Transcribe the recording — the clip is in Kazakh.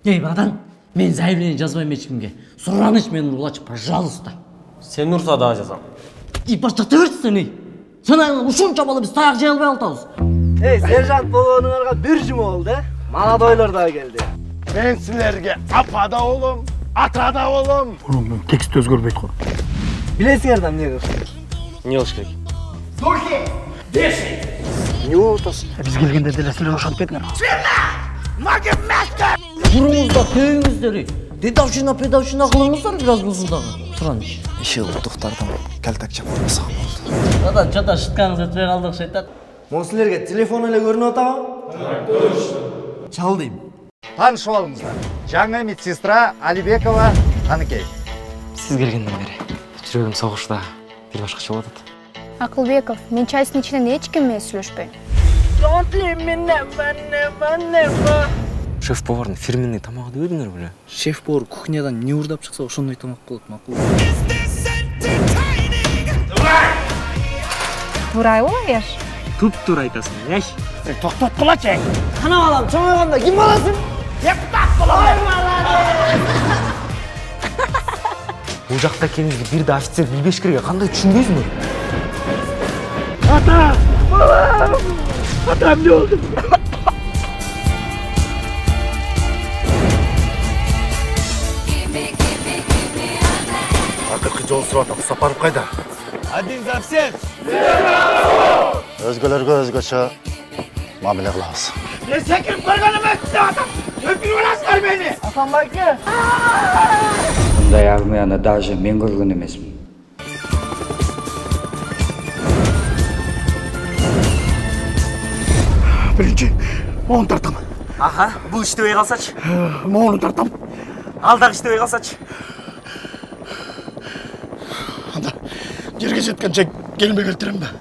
Ей, бадан, мен заявление жазбайым ешкімге. Сұраныш мені ұрлачы, пожалуйста. Сен ұрса да жазам. И баштата берсін, ей. Сен аңын ұшынша балы біз таяқ жей албай алтауыз. Ей, сержант болғаныңарға бір жұма олды, молодойлар да келді. Мен сілерге апа да олым, ата да олым. Бұның текст өзгөрбейді ғой. Білесіңер дам не қылшы? Не қылыш керек? Не отыз? Біз келгенде делесілер ошанып кетіңер. Тұрыңызда түйіңіздер, ей. Дедавшина, педавшина қылыңыздар біраз бұлсындағы. Сұраныш. Иши ұлттықтардан кәлтәк жамалмасақ болды. Бадан, чата шытқаңыз өтпей қалдық шайтат. Бұл сілерге телефон әлі көрін отаға? Чал дейм. Танышып алыңыздар. Жаңа медсестра Алибекова Таныкей. Сіз келгенден бері. Жүрегім соғышта. Bir башқаша болады. Акылбеков, мен чайсының ішінен ешкіммен сөйлеспеймін. Шеф-повардың фирменный тамағы да өдіңер біле. Шеф-повар кухнядан не ұрдап шықса, ошондай тамақ болады, мақұл. Турай олайыш? Туп-тур айтасың, еш? Тоқтат қылач, Қана балам, чоңайғанда кім баласын? Бұл жақта екеніңізді бір де офицер білбеш кереге қандай түсінбейсің бе? Атам не oldu? Ақырқы жол сұратып, Сапаров қайда? Один за всех! Өзгелерге өзгеше мамиле қыламыз. Мен секіріп көрген емес сізде атам! Өпір оласыздар мені! Асанбайке! Бұндай армияны даже мен көрген емесмін. Бірінші, оғын тартамын. Аха, бұл іштебей қалсач. Моғыны тартамын. Алдағы іштебей қалсач. Анда, жерге жеткенше келмей келтірем бе?